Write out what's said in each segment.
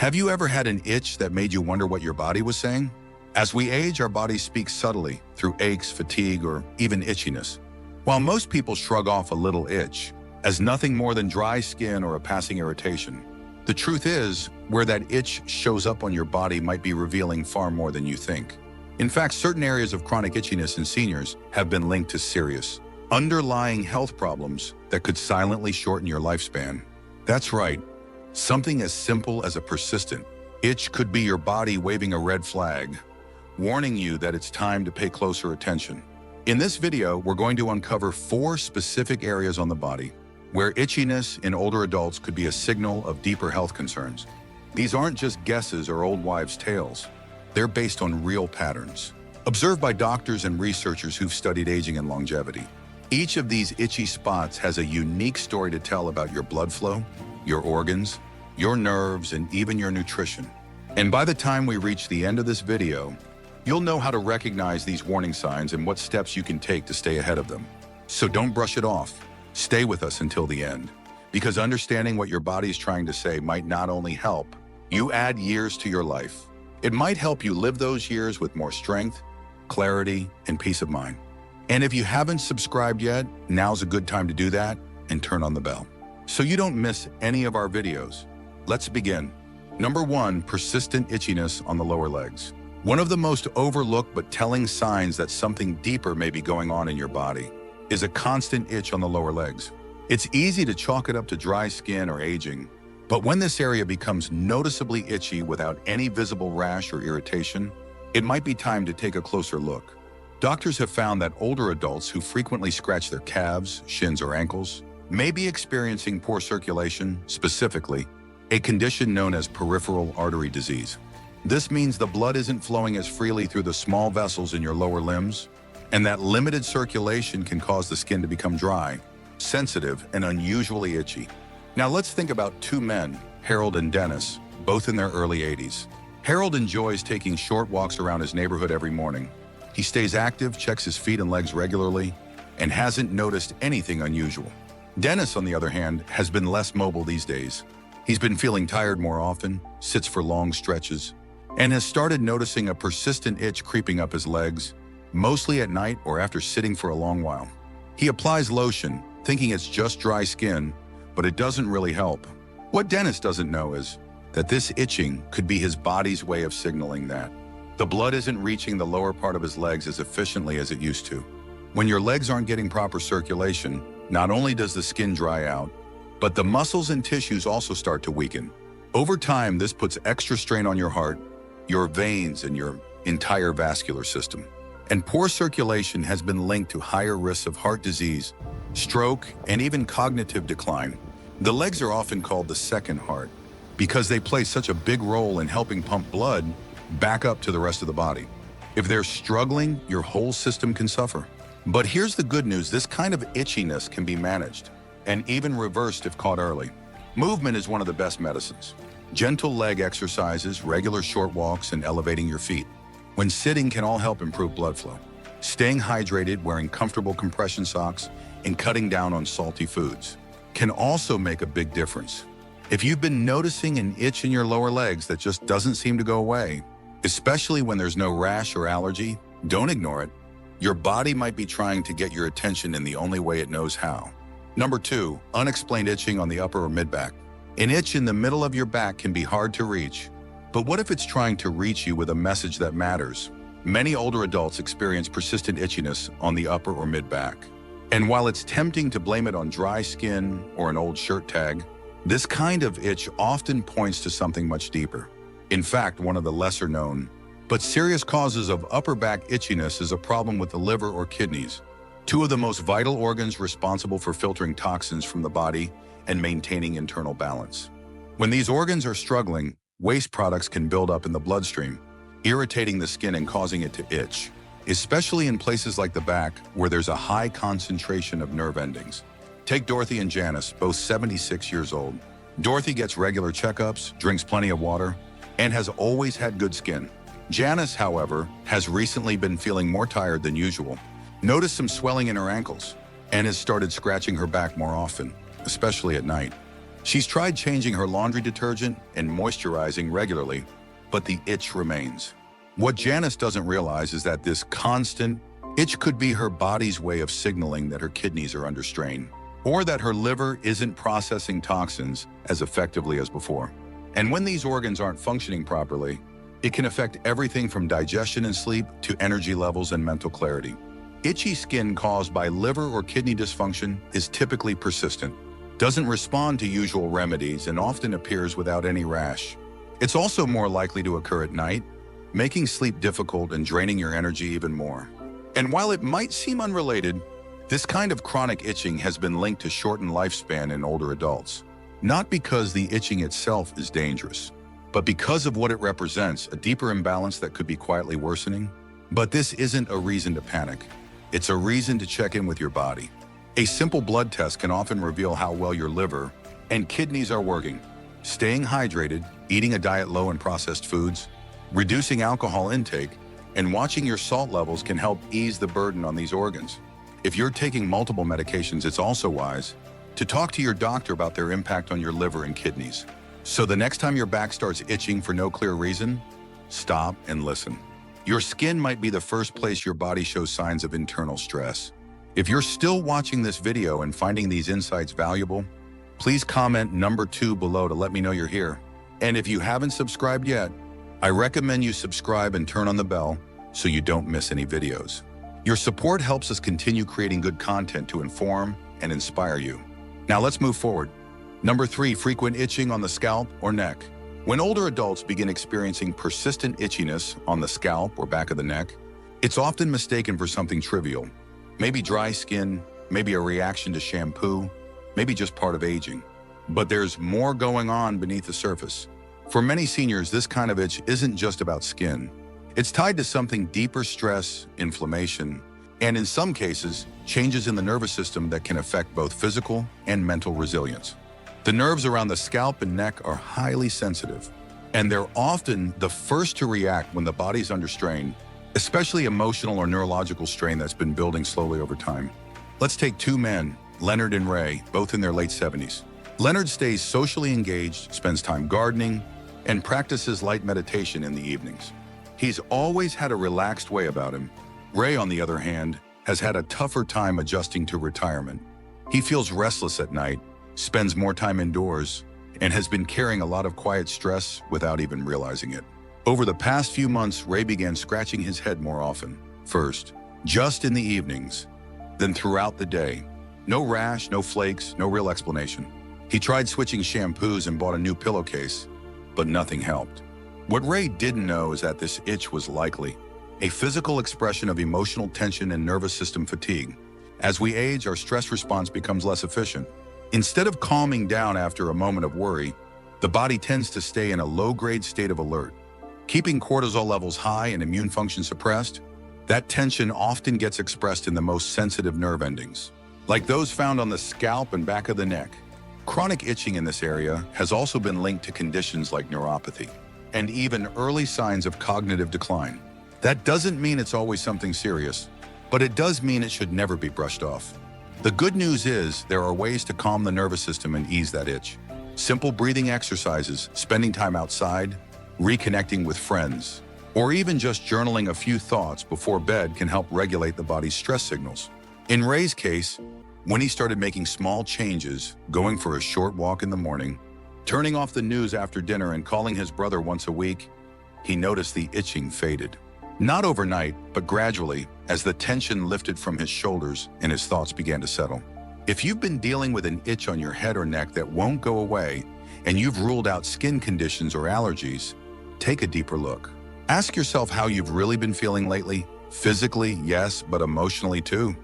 Have you ever had an itch that made you wonder what your body was saying? As we age, our bodies speak subtly through aches, fatigue, or even itchiness. While most people shrug off a little itch as nothing more than dry skin or a passing irritation, the truth is, where that itch shows up on your body might be revealing far more than you think. In fact, certain areas of chronic itchiness in seniors have been linked to serious, underlying health problems that could silently shorten your lifespan. That's right. Something as simple as a persistent itch could be your body waving a red flag, warning you that it's time to pay closer attention. In this video, we're going to uncover 4 specific areas on the body where itchiness in older adults could be a signal of deeper health concerns. These aren't just guesses or old wives' tales. They're based on real patterns, observed by doctors and researchers who've studied aging and longevity. Each of these itchy spots has a unique story to tell about your blood flow, your organs, your nerves, and even your nutrition. And by the time we reach the end of this video, you'll know how to recognize these warning signs and what steps you can take to stay ahead of them. So don't brush it off. Stay with us until the end, because understanding what your body is trying to say might not only help you add years to your life, it might help you live those years with more strength, clarity, and peace of mind. And if you haven't subscribed yet, now's a good time to do that and turn on the bell so you don't miss any of our videos. Let's begin. Number 1, persistent itchiness on the lower legs. One of the most overlooked but telling signs that something deeper may be going on in your body is a constant itch on the lower legs. It's easy to chalk it up to dry skin or aging, but when this area becomes noticeably itchy without any visible rash or irritation, it might be time to take a closer look. Doctors have found that older adults who frequently scratch their calves, shins, or ankles may be experiencing poor circulation, specifically a condition known as peripheral artery disease. This means the blood isn't flowing as freely through the small vessels in your lower limbs, and that limited circulation can cause the skin to become dry, sensitive, and unusually itchy. Now let's think about 2 men, Harold and Dennis, both in their early 80s. Harold enjoys taking short walks around his neighborhood every morning. He stays active, checks his feet and legs regularly, and hasn't noticed anything unusual. Dennis, on the other hand, has been less mobile these days. He's been feeling tired more often, sits for long stretches, and has started noticing a persistent itch creeping up his legs, mostly at night or after sitting for a long while. He applies lotion, thinking it's just dry skin, but it doesn't really help. What Dennis doesn't know is that this itching could be his body's way of signaling that the blood isn't reaching the lower part of his legs as efficiently as it used to. When your legs aren't getting proper circulation, not only does the skin dry out, but the muscles and tissues also start to weaken. Over time, this puts extra strain on your heart, your veins, and your entire vascular system. And poor circulation has been linked to higher risks of heart disease, stroke, and even cognitive decline. The legs are often called the second heart because they play such a big role in helping pump blood back up to the rest of the body. If they're struggling, your whole system can suffer. But here's the good news: this kind of itchiness can be managed and even reversed if caught early. Movement is one of the best medicines. Gentle leg exercises, regular short walks, and elevating your feet when sitting can all help improve blood flow. Staying hydrated, wearing comfortable compression socks, and cutting down on salty foods can also make a big difference. If you've been noticing an itch in your lower legs that just doesn't seem to go away, especially when there's no rash or allergy, don't ignore it. Your body might be trying to get your attention in the only way it knows how. Number 2, unexplained itching on the upper or mid-back. An itch in the middle of your back can be hard to reach, but what if it's trying to reach you with a message that matters? Many older adults experience persistent itchiness on the upper or mid-back. And while it's tempting to blame it on dry skin or an old shirt tag, this kind of itch often points to something much deeper. In fact, one of the lesser known but serious causes of upper back itchiness is a problem with the liver or kidneys, 2 of the most vital organs responsible for filtering toxins from the body and maintaining internal balance. When these organs are struggling, waste products can build up in the bloodstream, irritating the skin and causing it to itch, especially in places like the back where there's a high concentration of nerve endings. Take Dorothy and Janice, both 76 years old. Dorothy gets regular checkups, drinks plenty of water, and has always had good skin. Janice, however, has recently been feeling more tired than usual, noticed some swelling in her ankles, and has started scratching her back more often, especially at night. She's tried changing her laundry detergent and moisturizing regularly, but the itch remains. What Janice doesn't realize is that this constant itch could be her body's way of signaling that her kidneys are under strain, or that her liver isn't processing toxins as effectively as before. And when these organs aren't functioning properly, it can affect everything from digestion and sleep to energy levels and mental clarity. Itchy skin caused by liver or kidney dysfunction is typically persistent, doesn't respond to usual remedies, and often appears without any rash. It's also more likely to occur at night, making sleep difficult and draining your energy even more. And while it might seem unrelated, this kind of chronic itching has been linked to shortened lifespan in older adults. Not because the itching itself is dangerous, but because of what it represents, a deeper imbalance that could be quietly worsening. But this isn't a reason to panic. It's a reason to check in with your body. A simple blood test can often reveal how well your liver and kidneys are working. Staying hydrated, eating a diet low in processed foods, reducing alcohol intake, and watching your salt levels can help ease the burden on these organs. If you're taking multiple medications, it's also wise to talk to your doctor about their impact on your liver and kidneys. So the next time your back starts itching for no clear reason, stop and listen. Your skin might be the first place your body shows signs of internal stress. If you're still watching this video and finding these insights valuable, please comment number 2 below to let me know you're here. And if you haven't subscribed yet, I recommend you subscribe and turn on the bell so you don't miss any videos. Your support helps us continue creating good content to inform and inspire you. Now let's move forward. Number 3, frequent itching on the scalp or neck. When older adults begin experiencing persistent itchiness on the scalp or back of the neck, it's often mistaken for something trivial. Maybe dry skin, maybe a reaction to shampoo, maybe just part of aging. But there's more going on beneath the surface. For many seniors, this kind of itch isn't just about skin. It's tied to something deeper: stress, inflammation, and in some cases, changes in the nervous system that can affect both physical and mental resilience. The nerves around the scalp and neck are highly sensitive, and they're often the first to react when the body's under strain, especially emotional or neurological strain that's been building slowly over time. Let's take 2 men, Leonard and Ray, both in their late 70s. Leonard stays socially engaged, spends time gardening, and practices light meditation in the evenings. He's always had a relaxed way about him. Ray, on the other hand, has had a tougher time adjusting to retirement. He feels restless at night, spends more time indoors, and has been carrying a lot of quiet stress without even realizing it. Over the past few months, Ray began scratching his head more often. First, just in the evenings, then throughout the day. No rash, no flakes, no real explanation. He tried switching shampoos and bought a new pillowcase, but nothing helped. What Ray didn't know is that this itch was likely a physical expression of emotional tension and nervous system fatigue. As we age, our stress response becomes less efficient. Instead of calming down after a moment of worry, the body tends to stay in a low-grade state of alert. Keeping cortisol levels high and immune function suppressed, that tension often gets expressed in the most sensitive nerve endings, like those found on the scalp and back of the neck. Chronic itching in this area has also been linked to conditions like neuropathy and even early signs of cognitive decline. That doesn't mean it's always something serious, but it does mean it should never be brushed off. The good news is there are ways to calm the nervous system and ease that itch. Simple breathing exercises, spending time outside, reconnecting with friends, or even just journaling a few thoughts before bed can help regulate the body's stress signals. In Ray's case, when he started making small changes, going for a short walk in the morning, turning off the news after dinner, and calling his brother once a week, he noticed the itching faded. Not overnight, but gradually, as the tension lifted from his shoulders and his thoughts began to settle. If you've been dealing with an itch on your head or neck that won't go away, and you've ruled out skin conditions or allergies, take a deeper look. Ask yourself how you've really been feeling lately. Physically, yes, but emotionally too.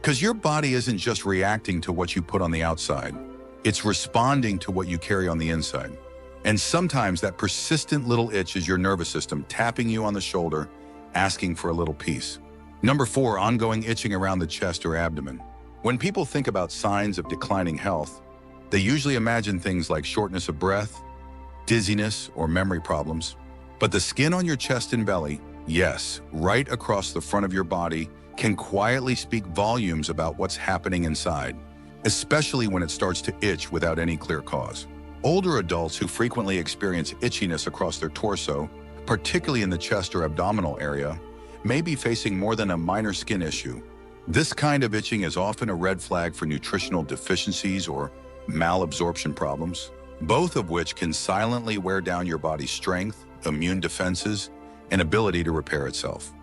Because your body isn't just reacting to what you put on the outside. It's responding to what you carry on the inside. And sometimes that persistent little itch is your nervous system tapping you on the shoulder, asking for a little peace. Number 4, ongoing itching around the chest or abdomen. When people think about signs of declining health, they usually imagine things like shortness of breath, dizziness, or memory problems. But the skin on your chest and belly, yes, right across the front of your body, can quietly speak volumes about what's happening inside, especially when it starts to itch without any clear cause. Older adults who frequently experience itchiness across their torso, particularly in the chest or abdominal area, may be facing more than a minor skin issue. This kind of itching is often a red flag for nutritional deficiencies or malabsorption problems, both of which can silently wear down your body's strength, immune defenses, and ability to repair itself.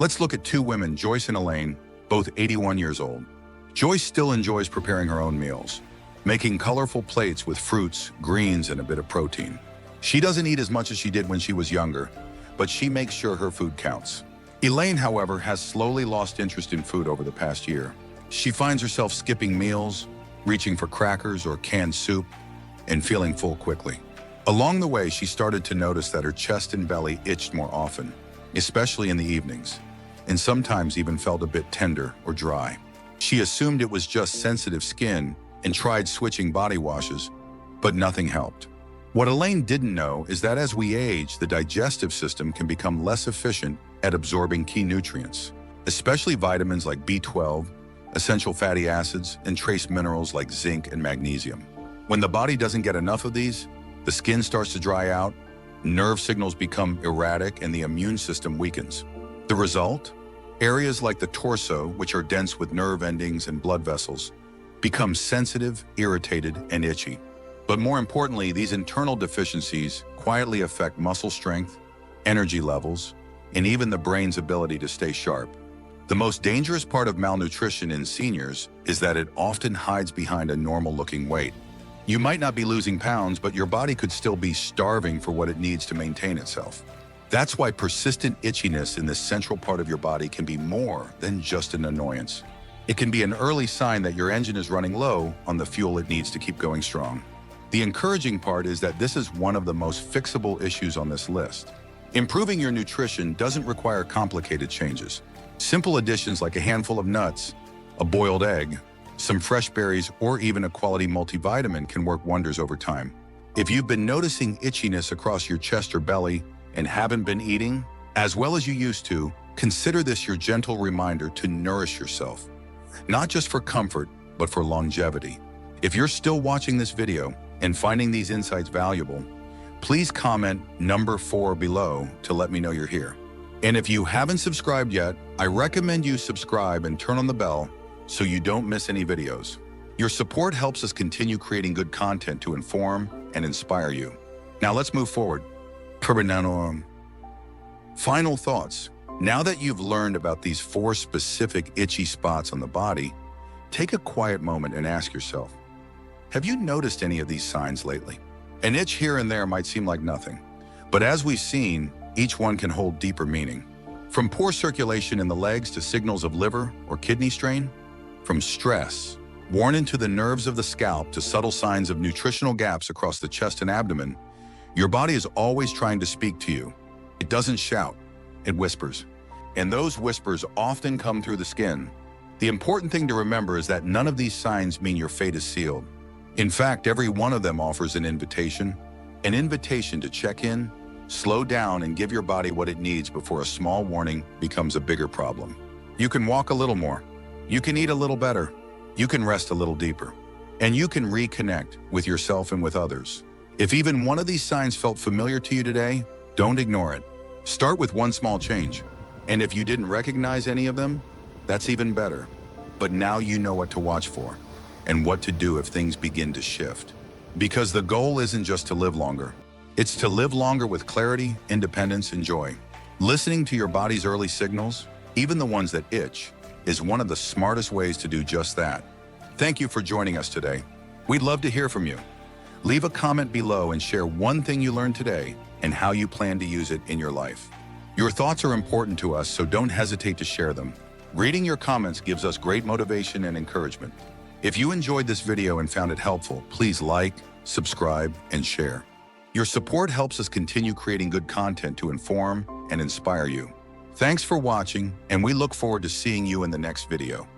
Let's look at two women, Joyce and Elaine, both 81 years old. Joyce still enjoys preparing her own meals, making colorful plates with fruits, greens, and a bit of protein. She doesn't eat as much as she did when she was younger, but she makes sure her food counts. Elaine, however, has slowly lost interest in food over the past year. She finds herself skipping meals, reaching for crackers or canned soup, and feeling full quickly. Along the way, she started to notice that her chest and belly itched more often, especially in the evenings, and sometimes even felt a bit tender or dry. She assumed it was just sensitive skin and tried switching body washes, but nothing helped. What Elaine didn't know is that as we age, the digestive system can become less efficient at absorbing key nutrients, especially vitamins like B12, essential fatty acids, and trace minerals like zinc and magnesium. When the body doesn't get enough of these, the skin starts to dry out, nerve signals become erratic, and the immune system weakens. The result? Areas like the torso, which are dense with nerve endings and blood vessels, become sensitive, irritated, and itchy. But more importantly, these internal deficiencies quietly affect muscle strength, energy levels, and even the brain's ability to stay sharp. The most dangerous part of malnutrition in seniors is that it often hides behind a normal-looking weight. You might not be losing pounds, but your body could still be starving for what it needs to maintain itself. That's why persistent itchiness in this central part of your body can be more than just an annoyance. It can be an early sign that your engine is running low on the fuel it needs to keep going strong. The encouraging part is that this is one of the most fixable issues on this list. Improving your nutrition doesn't require complicated changes. Simple additions like a handful of nuts, a boiled egg, some fresh berries, or even a quality multivitamin can work wonders over time. If you've been noticing itchiness across your chest or belly and haven't been eating as well as you used to, consider this your gentle reminder to nourish yourself, not just for comfort, but for longevity. If you're still watching this video and finding these insights valuable, please comment number 4 below to let me know you're here. And if you haven't subscribed yet, I recommend you subscribe and turn on the bell so you don't miss any videos. Your support helps us continue creating good content to inform and inspire you. Now let's move forward. Final thoughts. Now that you've learned about these 4 specific itchy spots on the body, take a quiet moment and ask yourself, have you noticed any of these signs lately? An itch here and there might seem like nothing, but as we've seen, each one can hold deeper meaning. From poor circulation in the legs to signals of liver or kidney strain, from stress worn into the nerves of the scalp to subtle signs of nutritional gaps across the chest and abdomen, your body is always trying to speak to you. It doesn't shout, it whispers. And those whispers often come through the skin. The important thing to remember is that none of these signs mean your fate is sealed. In fact, every one of them offers an invitation to check in, slow down, and give your body what it needs before a small warning becomes a bigger problem. You can walk a little more. You can eat a little better. You can rest a little deeper. And you can reconnect with yourself and with others. If even one of these signs felt familiar to you today, don't ignore it. Start with one small change. And if you didn't recognize any of them, that's even better. But now you know what to watch for and what to do if things begin to shift. Because the goal isn't just to live longer. It's to live longer with clarity, independence, and joy. Listening to your body's early signals, even the ones that itch, is one of the smartest ways to do just that. Thank you for joining us today. We'd love to hear from you. Leave a comment below and share one thing you learned today and how you plan to use it in your life. Your thoughts are important to us, so don't hesitate to share them. Reading your comments gives us great motivation and encouragement. If you enjoyed this video and found it helpful, please like, subscribe, and share. Your support helps us continue creating good content to inform and inspire you. Thanks for watching, and we look forward to seeing you in the next video.